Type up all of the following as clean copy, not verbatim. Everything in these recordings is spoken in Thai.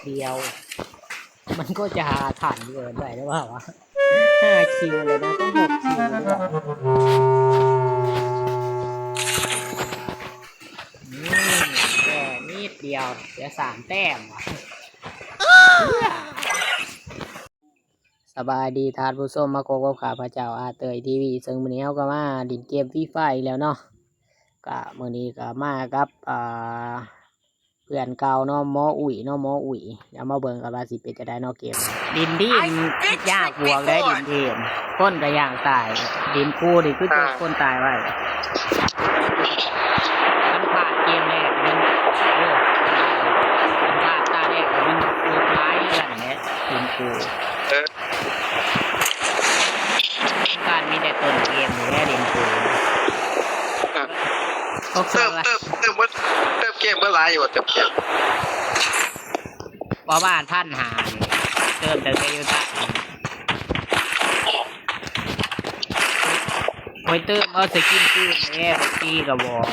เดียวมันก็จะถ่านเกินไปหรือเปล่าวะ5 คิวเลยนะต้อง6 คิวด้วยแค่นิดเดียวเสีย3 แต้มสบายดีทานผู้ชมมาโกกับข้าพเจ้าอาเตยทีวีซึ่งมื้อนี้เฮาก็มาดินเกมฟรีไฟแล้วเนาะก็มื้อนี้ก็มากับเพื่อนเก่าเนาะหมออุ่ยเนาะหมออุ่ยเดี๋ยวมาเบิ่งกันว่าสิเป็นจะได้เนาะเกมดินที่ยากบวกได้ดินที่คนก็ย่างตายดินคู่นี่คือคนตายไว้มันพลาดเกมแรกมันพลาดตาแรกมันสุดท้ายกันเนี่ยดินคู่การมีแต่ต้นเกมอยู่แค่ดินคู่เติมเกมเมื่อไรอยู่เติมเกมว่าบ้านพันหาเติมแต่ยูทะโอ้ยเติมเอาสกินปืนแย่ปีกระบอก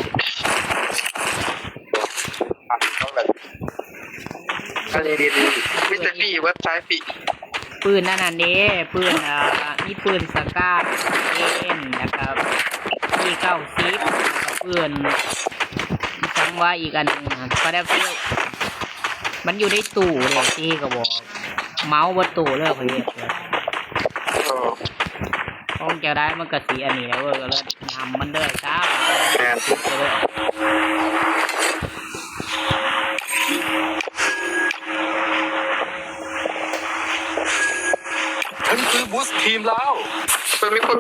อะไรดีมิสเตอร์ฟี่เว็บไซต์ฟี่ปืนนั่นเด้ปืนนี่ปืนสก้าเอ็นนะครับที่90ปืนจังว่าอีกอันนึงก็ได้เพื่อมันอยู่ในตู้เลยที่กระบอกเมาส์บนตู้เลยเพื่อนคงจะได้มันกระสีอันนี้แล้วก็เลยทำมันเลยจ้าฉันคือบูสทีมแล้วมีคน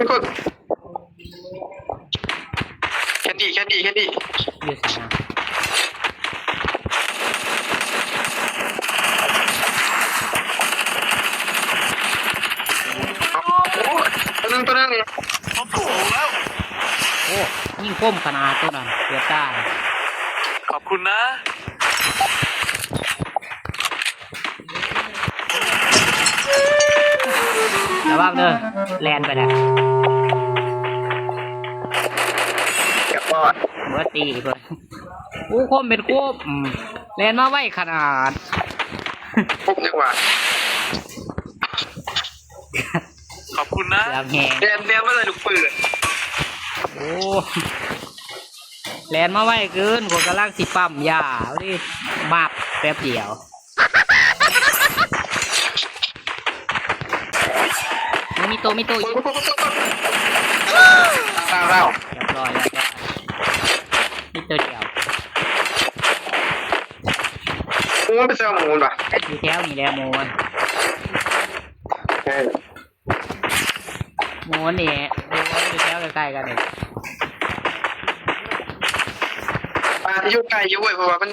แค่ดีอยู่สามตัวนั้นนี่ผมถูกแล้วโอ้ยิ่งก้มขนาดตัวนั้นเกือบได้ขอบคุณนะระวังเด้อแลนไปนะเก็บปอดเมื่อตีเพื่อนกูคมเป็นโคบแลนมาไว้ขนาดคมดีกว่าขอบคุณนะแลนมาเลยลูกปืนโอ้แลนมาไว้เกินคนกำลังสิปั๊มยาดิมาบแป๊บเดียวมีตัวอีกตาเราเรียบร้อยแล้วมีตัวเดียวโอ้เป็นเจ้าหมูป่ะอยู่แถวนี่แหละโมนโมนนี่อยู่แถวใกล้ๆกันเลยปลาที่อยู่ใกล้อยู่เว้ยเพราะว่ามัน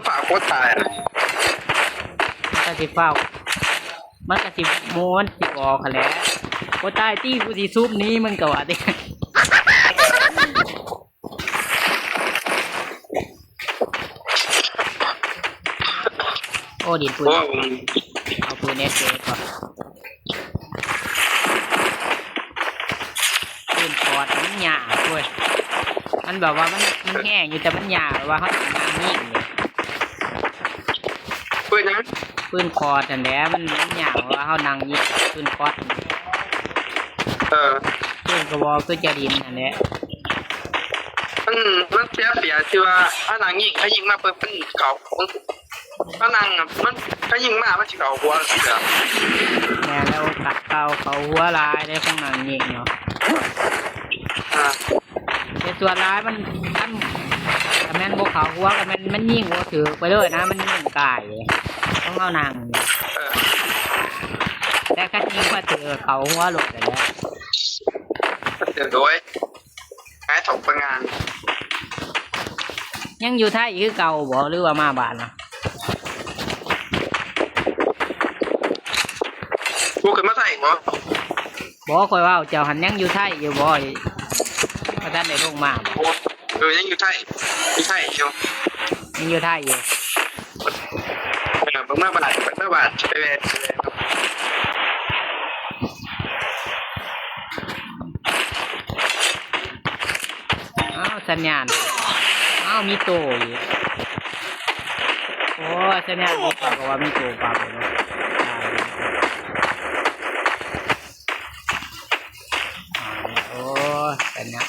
ฝากโคตรตายมันก็สิเฝ้ามันก็สิโมนสิออกกันแล้วโคตรตายที่กูสิซุปนี้มันก็ว่าดิโอ้ดินปืนเอาปืนเอสเอก่อนปืนปอดมันหยาบด้วยมันแบบว่ามันแห้งอยู่แต่มันหยาบว่าเขาทำงานนี่เลยปืนนะปืนคอร์ดแต่แหละมันหยาบว่าเขานั่งยิงปืนคอร์ดปืนกระบอกคือจะดินนั่นแหละมันเสียที่ว่าถ้านั่งยิงถ้ายิงมาเปิดเป็นเก่าถ้านั่งมันถ้ายิงมามันจะเก่าหัวเสียแม่แล้วกัดเขาหัวลายได้ข้างนั่งยิงเนาะแต่ตัวร้ายมันแม่นพวกเขาหัวกันมันยิงหัวถือไปเลยนะมันยิงไก่ต้องเอานางแต่แค่ยิงก็ถือเขาหัวหลุดไปแล้วเดี๋ยวด้วยหายถกประงานยังอยู่ไทยคือเก่าบ่หรือว่ามาบ้านนะกูขึ้นมาใส่บ่คอยว่าเจ้าหันยังอยู่ไทยอยู่บ่พระท่านได้ลงมายังอยู่ไทยเชียวยังอยู่ไทยอยู่เมื่อบาทไปเลยสัญญาณ าวมีโตอยู่โอ้เส้นนี้มีปากว่ามีโตปากเลยนะโอ้เป็นยัง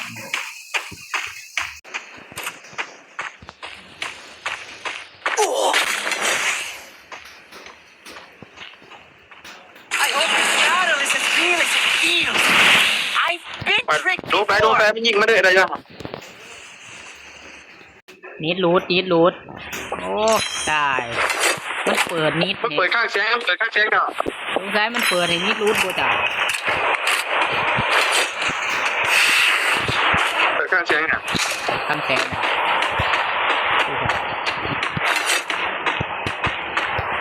I hope this battle is as real as it feels. I've been ไป tricked โดนไปไม่ยิงมาเลยอะไรยัง นิดรูดโอ้ตายมันเปิดนิด มันเปิดข้างแสงเนาะ สงสัยมันเปิดให้นิดรูดบ่จ่าย เปิดข้างแสงเนี่ย ข้างแสง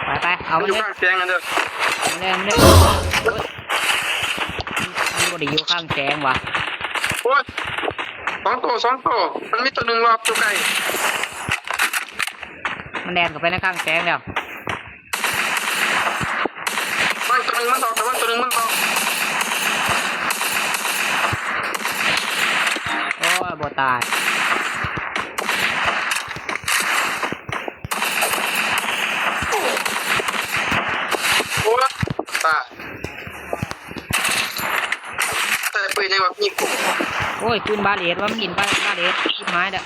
นะไปเอา มัน มา อยู่ เลย ข้างแสงกันเด้อ มันบ่ได้อยู่ข้างแสงว่ะ โอ้ยสองตัวมันมีตัวหนึ่งรอบตัวไก่ มันแดนเข้าไปในข้างแสงแล้ว มันตัวหนึ่งมันตอกแต่ว่าตัวหนึ่งมันตอก โอ้ยบ่ตาย โอ้ยตายแต่ปืนยังแบบยิงกู โอ้ยปืนบาเลตว่ามันยินบาเลตปืนไม้เด้อ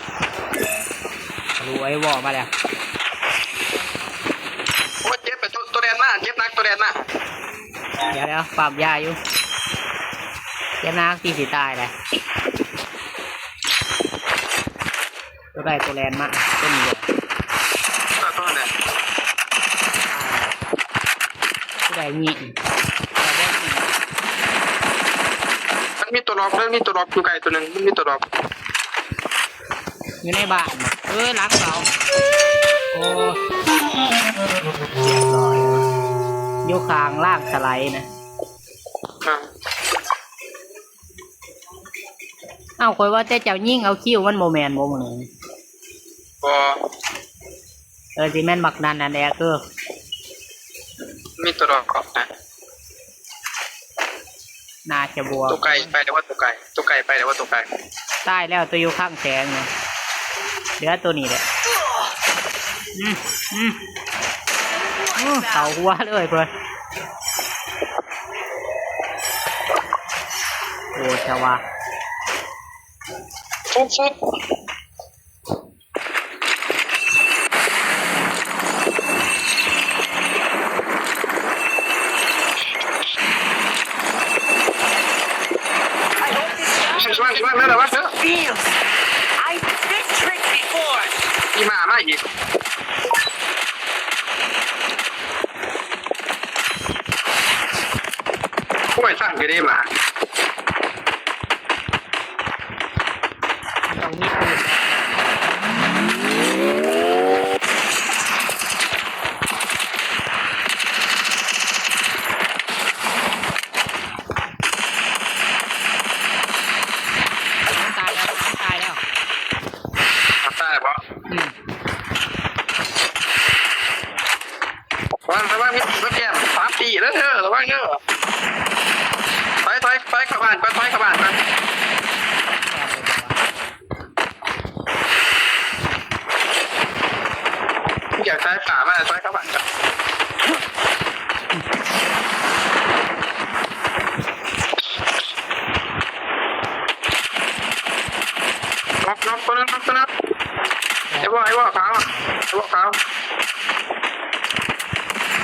รู้ไอ้วอมาแล้ว โอ้ยเจ็บไปตัวแดนมากเจ็บนักตัวแดนมาก เดี๋ยวปรับยาอยู่เจ้านาตีสิตายเลยตัวใดตัวแลนมาต้นเดียว ตัวแดน ตัวใดงี้ มันมีตัวรอบตัวไก่ตัวหนึ่งมันมีตัวรอบ อยู่ในบ้านน่ะล้างเขาโอ้เรียบร้อยอยู่ข้างล่างสไลด์นะเอ้าคอยว่าแต่เจ้ายิ่งเอาคิ้วมันโมแมนบ่มึง พอ สิแม่นบักนันนั่นแหละคือ มีตัวรอบนะ น่าจะบวก ตัวไก่ไปแต่ว่าตัวไก่ไปแต่ว่าตัวไก่ ตายแล้วตัวอยู่ข้างแสงเนี่ยเหลือตัวนี้แหละเขาหัวเลยเพื่อนโอ้ชาวา ฟุ๊บ I hope this battle ช่วยไม่ได้ว่าเถอะ feels. I've been tricked before. อีมาอีกผู้ใหญ่สั่งก็ได้มา ต้องมีปืนตายแล้ว ตายปะระวังมีแก้ม3 ปีแล้วเธอระวังเนอะไปขับบ้านกันอยากใช้ขามาใช้ขับบ้านกันน็อกตัวนึงไอ้บ่ขาว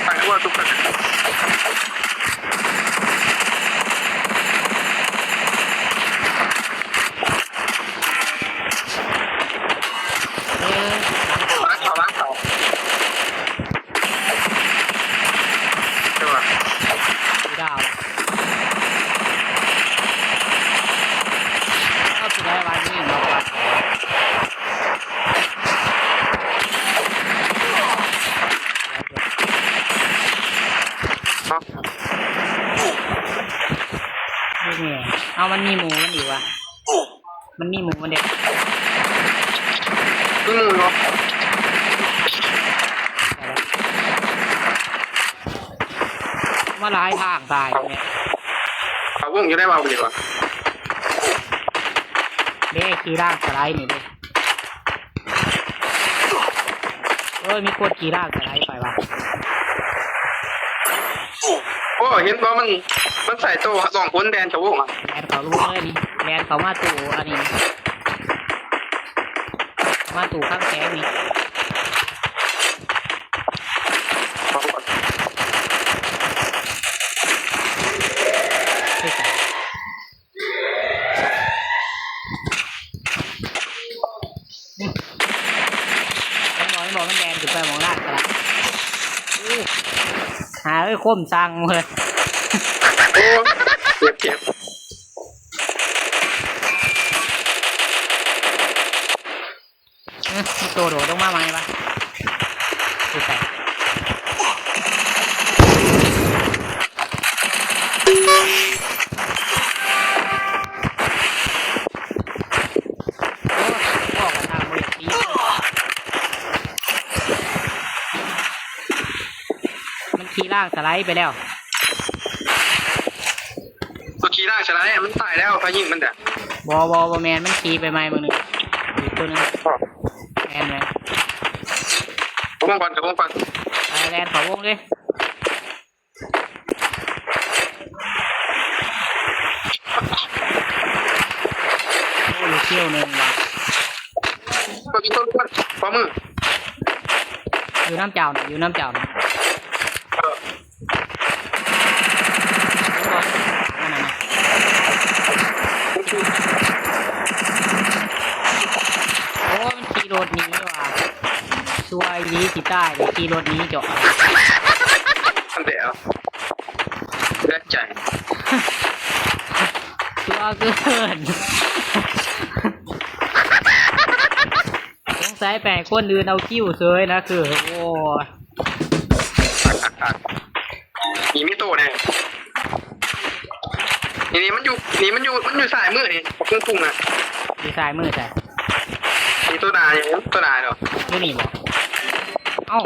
ไปไอ้บ่ทุกคนล้างเขาใช่ป่ะ ดาวก็สุดท้ายวันนี้เราปัดนี่เอามันมีหมูมันดีวะมันมีหมูมันเด็ก เนาะ มาหลายทางตายเนี่ย เขาวงอยู่ได้เบาดีกว่า เด้ขี่ร่างสไลด์นี่เด้ มีกดขี่ลากสไลด์ไปวะ โอ้เห็นว่ามันใส่โต้สองคนแดนชาวบ้าน แลนเขาลูกเลยนี่แลนเขามาตู่อันนี้มาตู่ข้างแขนนี่ไม่ใส่มันบอกมันแดงขึ้นไปมองลากสไลด์หาคมสั่งเลย โอ้เจ็บมีตัวโดดลงมาไหมปะดูใส่บอกกันทางบริษัทนี้มันขี่ล่างสไลด์ไปแล้ว ตัวขี่ล่างชนะมันตายแล้วพายิงมันแต่ บแมนมันขี่ไปไหมมึงนึงอีกตัวนึงแมนเลย วงก่อนกับวงก่อน ไปแลนเขาวงเลยโอ้ยเชี่ยวหนึ่งว่ะ ตัวกินต้นขวามือ อยู่น้ำเจ้าน่ะอยู่น้ำเจ้าน่ะโอ้มันขี่รถหนี้ว่ะช่วยนี้ขี่ใต้เดี๋ยวขี่รถหนี้จบ อันเดียวแรกใจ ชัวเกินสงสัยแปลกคนอื่นเอาคิ้วเซยนะคือโอ้มีมิโตเนี่ยนี่มันอยู่สายมือนี่พุ่งอ่ะ ดีไซน์มือใส่ มีตัวนาอย่างนี้ตัวนาเหรอ ไม่นี่บอกเอ้า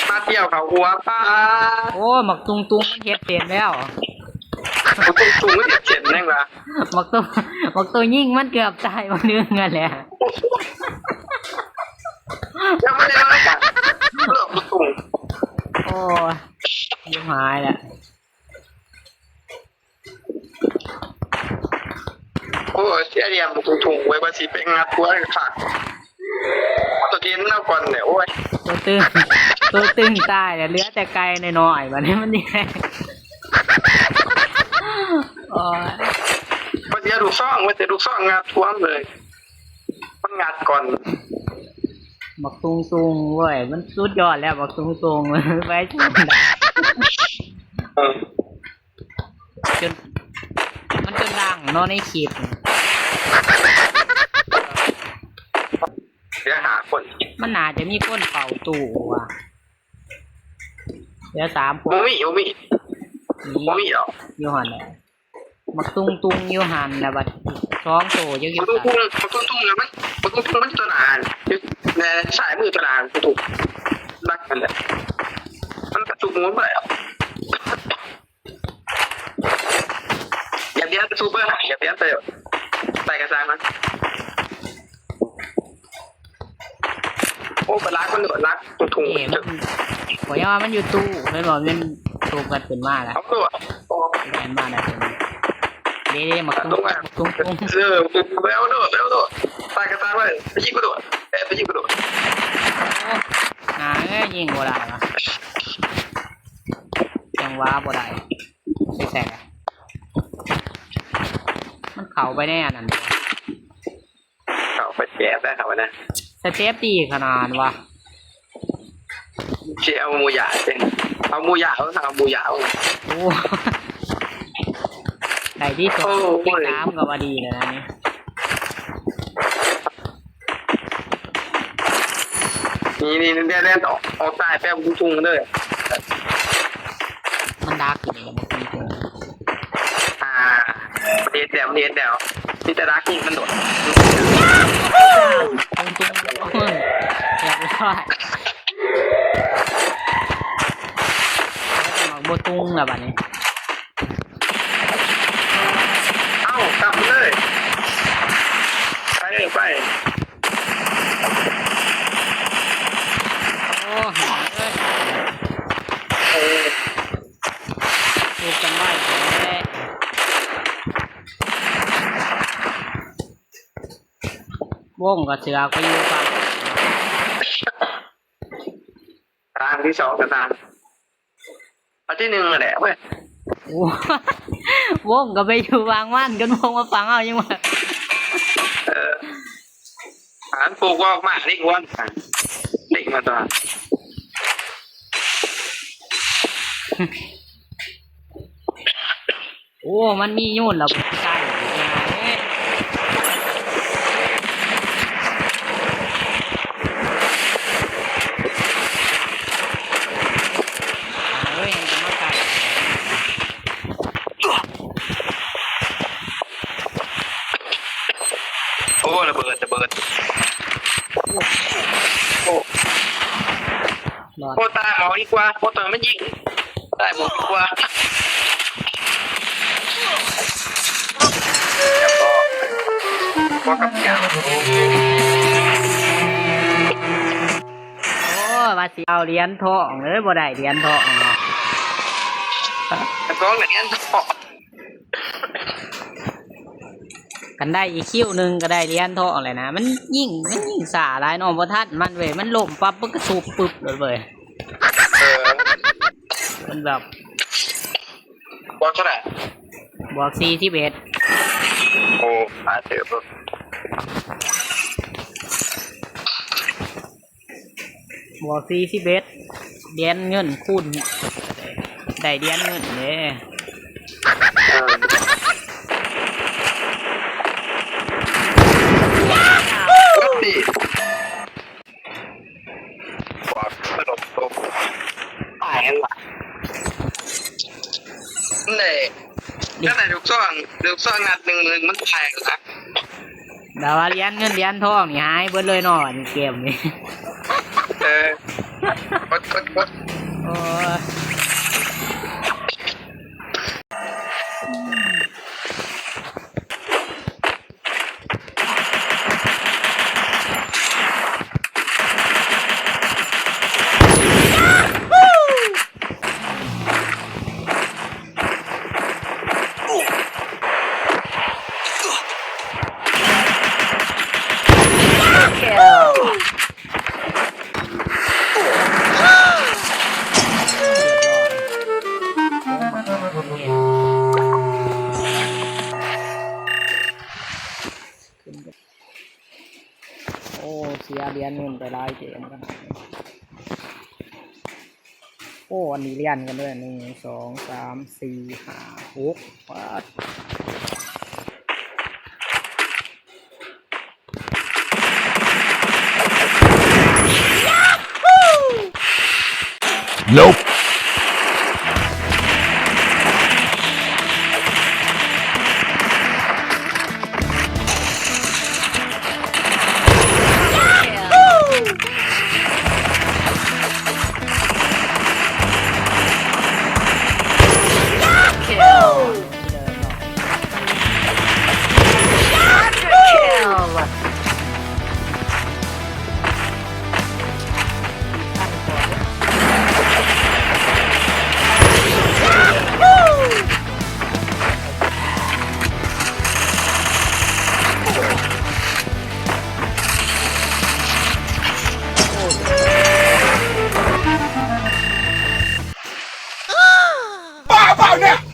มาเที่ยวเขาหัวป้า โอ้หมักตุงมันเฮ็ดเปลี่ยนแล้ว ตุ้งก็เจ็บแน่งละ หมักตัวยิ่งมันเกือบตายมาเรื่องเงินแหละ ยังไม่ได้มากันเลิกตุ้ง โอ้ยิ่งหายแหละ โอ้เสียเรียมตุ้งไว้ภาษีเป็นงัดหัวขาดตัวเทียนเล่าก่อนเนี่ยโอ้ย ตัวตึงตายเนี่ยเหลือแต่ไกลหน่อยๆมันนี่มันนี่โอ้ย ภาษีดูซ่องภาษีดูซ่องงัดหัวเลยมันงัดก่อน หมักตุงเว้ยมันสุดยอดแล้วหมักตุงไปจนมันจนดังเนาะในคลิป เดี๋ยวหาคน มันน่าจะมีคนเป่าตู้ว่ะเดี๋ยว3 คน โมมี่หรอ ยูหันเลยมักตุงยูหันนะบัด2 ตัวยังอยู่ ตุ้งเลยมันตัวหนาในสายมือตัวหนาถูกรักกันเลยมันกระตุกม้วนไปอ่ะอย่าเบี้ยซูเปอร์หายอย่าเบี้ยเตะใส่กระซังมันโอ้ไปรักมันหนวดรักถุง เอ๋มันบอกยังว่ามันอยู่ตู้ไม่บอกเงินตู้กันขึ้นมาแล้ว เอาตัว แมนมาแล้วเด้มักตุง แล้วโดดใส่กระซังเลยไปยิงกระโดดไปยิงกระโดด ยิงบ่ได้นะจังหวะบ่ได้ไม่แตกมันเข่าไปแน่นั่น เขาไปแอบได้ครับนะ สเตปดีขนาดวะ เชี่ยเอามูหยาเองเอามูหยาเอามูหยา โอ้ใส่ที่สุดที่3กับอดีเลยนะนี่เล่นออกตายแป๊บทุ่งเลย มันดักอยู่เลยมันมีตัว เด็ดแล้วนี่แต่รักจริงมันโดด ตุงอยากรู้ว่าแล้วจะมาโบตุงอะบัดนี้ เอ้ากลับเลยไป วงก็เสือกไปอยู่ฝั่ง ทางที่2กับทางอันที่1แหละเว้ย โอ้วงก็ไปอยู่วางมั่นกันวงมาฟังเอายังว่า หารปลูกว่าออกมานี่กวนเด็กมาตัว โอ้มันมีโยนเราไปใช่เฮ้ยจะมาไก่ โอ้ระเบิดโอ้ หลอด โอ้ตายหมอดีกว่าโอ้ตัวไม่ยิงตายหมดดีกว่าพอกับยาว โอ้มาสิเอาเหรียญทองเลยบ่ได้เหรียญทองเนาะ แต่ก็เหรียญทอง กันได้อีกคิวหนึ่งก็ได้เหรียญทองเลยนะมันยิ่งสาหลายเน้องบ่ทันมันเว้ยมันล้มปั๊บมันก็สูบปึ๊บเลยเว้ยมันแบบ บอกเท่าไหร่ บวก41 โอ้หาเจอปุ๊บบ วก41เหรียญเงินคูณได้เหรียญเงินเด้ นี่บอกขนมต้มตายแล้วนี่ก็แต่ลูกซ่องนัด1มันแพงนะ แต่ว่าเหรียญเงินเหรียญทองนี่หายเบิดเลยเนาะนี่เกมนี้ กด โอ้ยโอ้เสียเหรียญเงินไปหลายเกมกันโอ้อันนี้เรียนกันด้วย1 2 3 4 5 6วัด Nope.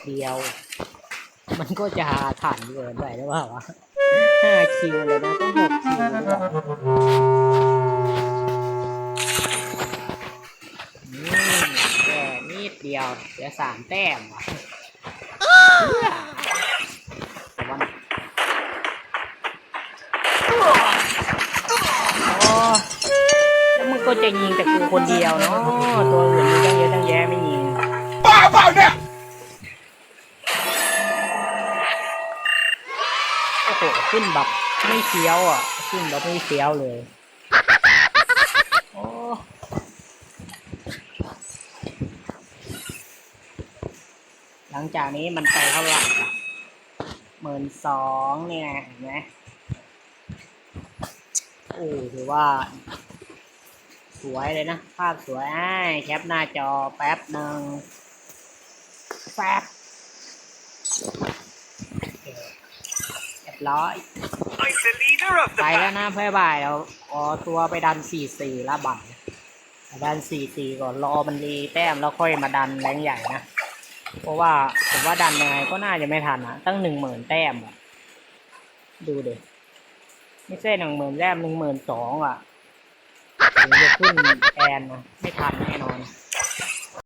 เดียวมันก็จะหาฐานเกินไปหรือเปล่าวะ5 คิวเลยนะต้อง6 คิวเลยว่ะแค่นิดเดียวเสีย3 แต้มว่ะแต่ว่าโอ้แล้วมึงก็จะยิงแต่กูคนเดียวเนาะตัวอื่นมีตั้งเยอะตั้งแยะไม่ยิงบ้าเปล่าเนี่ยโอ้โหขึ้นแบบไม่เฟี้ยวอ่ะขึ้นแบบไม่เฟี้ยวเลยโอ้หลังจากนี้มันไปเท่าไหร่อ่ะ12,000เนี่ยเห็นไหมโอ้ถือว่าสวยเลยนะภาพสวยแคปหน้าจอแป๊บหนึ่งแป๊บเรียบร้อย the leader of the ไปแล้ว pack. นะพ่ายบ่ายเราขอตัวไปดัน4-4ละบัตรดัน4-4ก่อนรอมันรีแต้มแล้วค่อยมาดันแรงใหญ่นะเพราะว่าผมว่าดันยังไงก็น่าจะไม่ทันอ่ะตั้ง10,000แต้มอ่ะดูดิไม่ใช่10,000แต้ม12,000อ่ะถึงจะขึ้นแอนนะไม่ทันแน่นอน